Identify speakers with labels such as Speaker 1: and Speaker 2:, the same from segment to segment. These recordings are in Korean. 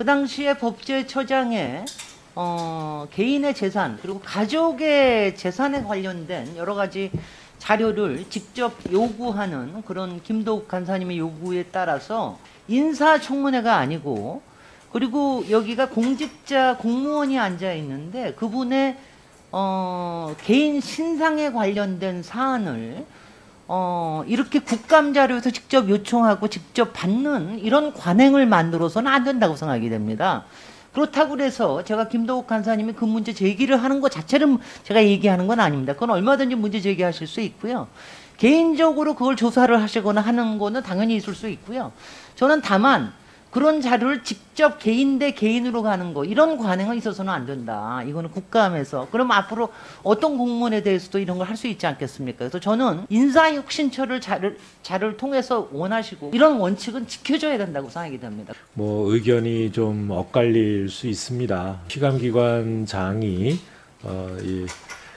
Speaker 1: 그 당시에 법제처장의 개인의 재산 그리고 가족의 재산에 관련된 여러 가지 자료를 직접 요구하는 그런 김도욱 간사님의 요구에 따라서 인사청문회가 아니고, 그리고 여기가 공직자 공무원이 앉아 있는데 그분의 개인 신상에 관련된 사안을 이렇게 국감자료에서 직접 요청하고 직접 받는 이런 관행을 만들어서는 안 된다고 생각이 됩니다. 그렇다고 해서 제가 김도욱 간사님이 그 문제 제기를 하는 것 자체를 제가 얘기하는 건 아닙니다. 그건 얼마든지 문제 제기하실 수 있고요. 개인적으로 그걸 조사를 하시거나 하는 거는 당연히 있을 수 있고요. 저는 다만 그런 자료를 직접 개인 대 개인으로 가는 거, 이런 관행은 있어서는 안 된다. 이거는 국감에서. 그럼 앞으로 어떤 공무원에 대해서도 이런 걸 할 수 있지 않겠습니까? 그래서 저는 인사혁신처를 자료를 통해서 원하시고 이런 원칙은 지켜줘야 된다고 생각이 됩니다.
Speaker 2: 뭐 의견이 좀 엇갈릴 수 있습니다. 피감기관장이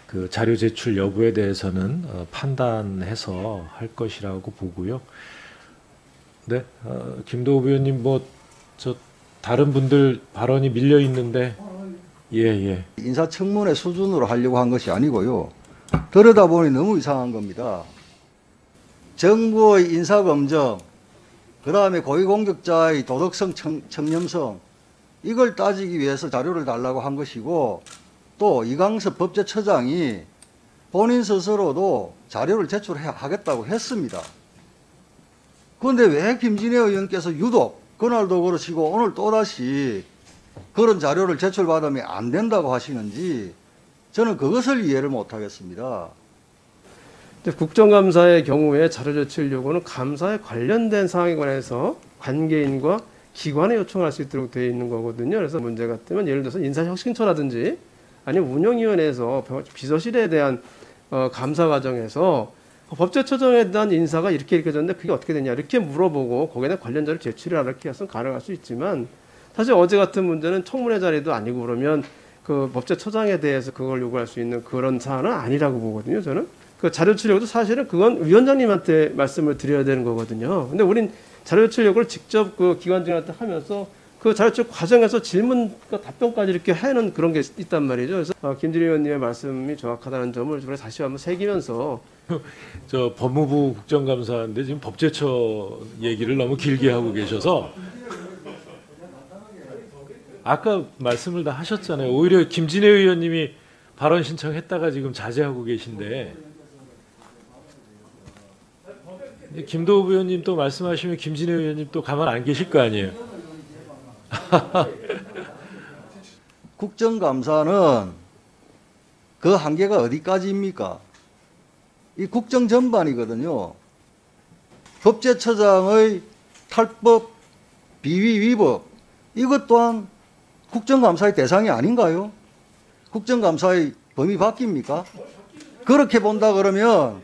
Speaker 2: 그 자료 제출 여부에 대해서는 판단해서 할 것이라고 보고요. 네, 김도욱 의원님 저 다른 분들 발언이 밀려 있는데 예.
Speaker 3: 인사청문회 수준으로 하려고 한 것이 아니고요. 들여다보니 너무 이상한 겁니다. 정부의 인사검증, 그 다음에 고위공직자의 도덕성, 청렴성, 이걸 따지기 위해서 자료를 달라고 한 것이고, 또 이강섭 법제처장이 본인 스스로도 자료를 제출하겠다고 했습니다. 그런데 왜 김진애 의원께서 유독 그날도 그러시고 오늘 또다시 그런 자료를 제출받으면 안 된다고 하시는지 저는 그것을 이해를 못하겠습니다.
Speaker 4: 국정감사의 경우에 자료 제출 요구는 감사에 관련된 사항에 관해서 관계인과 기관에 요청할 수 있도록 되어 있는 거거든요. 그래서 문제 같으면 예를 들어서 인사혁신처라든지 아니면 운영위원회에서 비서실에 대한 감사 과정에서 법제처장에 대한 인사가 이렇게 됐는데 그게 어떻게 되냐 이렇게 물어보고 거기에 대한 관련 자료 제출이라 이렇게 해서 가능할 수 있지만, 사실 어제 같은 문제는 청문회 자리도 아니고 그러면 그 법제처장에 대해서 그걸 요구할 수 있는 그런 사안은 아니라고 보거든요. 저는 그 자료 제출 요구도 사실은 그건 위원장님한테 말씀을 드려야 되는 거거든요. 근데 우린 자료 제출 요구를 직접 그 기관장한테 하면서 그 자료 제출 과정에서 질문과 답변까지 이렇게 하는 그런 게 있단 말이죠. 그래서 김진애 의원님의 말씀이 정확하다는 점을 이번에 다시 한번 새기면서
Speaker 2: 저 법무부 국정감사인데 지금 법제처 얘기를 너무 길게 하고 계셔서 아까 말씀을 다 하셨잖아요. 오히려 김진애 의원님이 발언 신청했다가 지금 자제하고 계신데, 김도욱 의원님 또 말씀하시면 김진애 의원님 또 가만 안 계실 거 아니에요.
Speaker 3: 국정감사는 그 한계가 어디까지입니까? 이 국정 전반이거든요. 법제처장의 탈법, 비위 위법, 이것 또한 국정감사의 대상이 아닌가요? 국정감사의 범위 바뀝니까? 그렇게 본다 그러면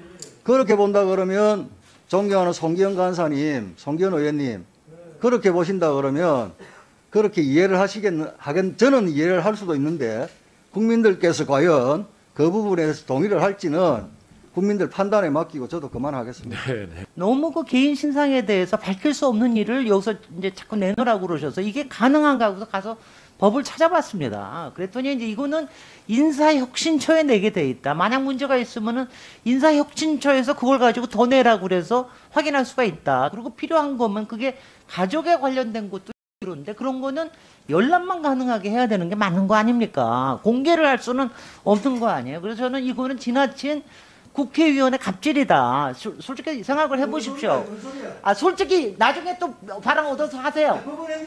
Speaker 3: 존경하는 송기현 간사님, 송기현 의원님, 그렇게 보신다 그러면 그렇게 이해를 저는 이해를 할 수도 있는데 국민들께서 과연 그 부분에 대해서 동의를 할지는 국민들 판단에 맡기고 저도 그만하겠습니다.
Speaker 2: 네.
Speaker 1: 너무 그 개인 신상에 대해서 밝힐 수 없는 일을 여기서 이제 자꾸 내놓으라고 그러셔서 이게 가능한가 하고서 가서 법을 찾아봤습니다. 그랬더니 이제 이거는 인사혁신처에 내게 돼 있다. 만약 문제가 있으면은 인사혁신처에서 그걸 가지고 더 내라고 그래서 확인할 수가 있다. 그리고 필요한 거면 그게 가족에 관련된 것도 그런데 그런 거는 열람만 가능하게 해야 되는 게 맞는 거 아닙니까? 공개를 할 수는 없는 거 아니에요. 그래서 저는 이거는 지나친 국회의원의 갑질이다. 솔직히 생각을 해보십시오. 솔직히 나중에 또 발언 얻어서 하세요.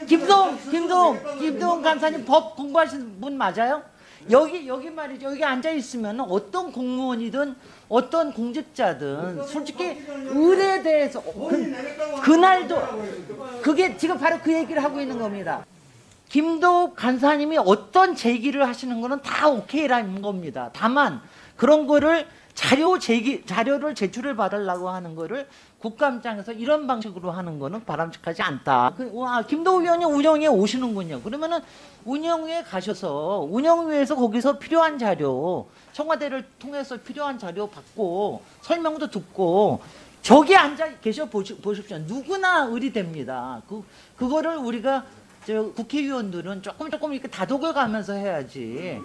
Speaker 1: 김동훈 간사님 법 공부하시는 분 맞아요? 여기 말이죠. 여기 앉아 있으면 어떤 공무원이든 어떤 공직자든 솔직히 을에 대해서 그날도 그게 지금 바로 그 얘기를 하고 있는 겁니다. 김도욱 간사님이 어떤 제기를 하시는 거는 다 오케이라는 겁니다. 다만 그런 거를 자료를 제출을 받으려고 하는 거를 국감장에서 이런 방식으로 하는 거는 바람직하지 않다. 김도욱 의원이 운영위에 오시는군요. 그러면은 운영위에 가셔서 운영위에서 거기서 필요한 자료, 청와대를 통해서 필요한 자료 받고 설명도 듣고 저기 앉아 계셔 보십시오. 누구나 의리됩니다. 그거를 우리가 저 국회의원들은 조금 이렇게 다독여가면서 해야지.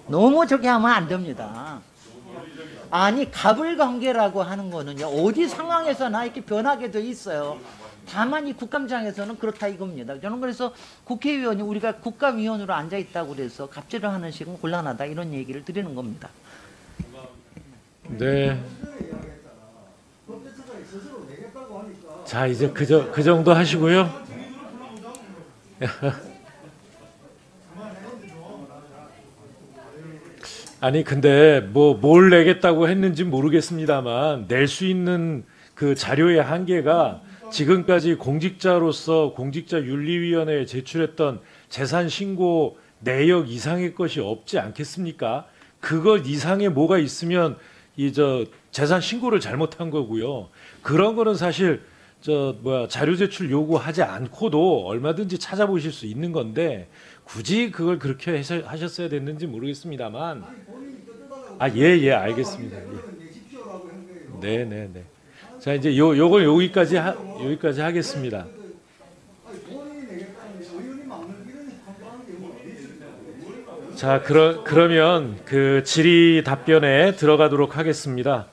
Speaker 1: 너무 저기 하면 안 됩니다. 아니 가불관계라고 하는 거는요 어디 상황에서나 이렇게 변하게 돼 있어요. 다만 이 국감장에서는 그렇다 이겁니다. 저는 그래서 국회의원이 우리가 국감위원으로 앉아 있다고 그래서 갑질을 하는 식은 곤란하다 이런 얘기를 드리는 겁니다.
Speaker 2: 네. 자 이제 그 정도 하시고요. 아니 근데 뭐 뭘 내겠다고 했는지 모르겠습니다만 낼 수 있는 그 자료의 한계가 지금까지 공직자로서 공직자윤리위원회에 제출했던 재산 신고 내역 이상의 것이 없지 않겠습니까? 그것 이상의 뭐가 있으면 이 재산 신고를 잘못한 거고요. 그런 거는 사실 자료 제출 요구하지 않고도 얼마든지 찾아보실 수 있는 건데 굳이 그걸 그렇게 하셨어야 됐는지 모르겠습니다만 예 알겠습니다. 네. 자 이제 요걸 여기까지 하겠습니다. 자 그러면 그 질의 답변에 들어가도록 하겠습니다.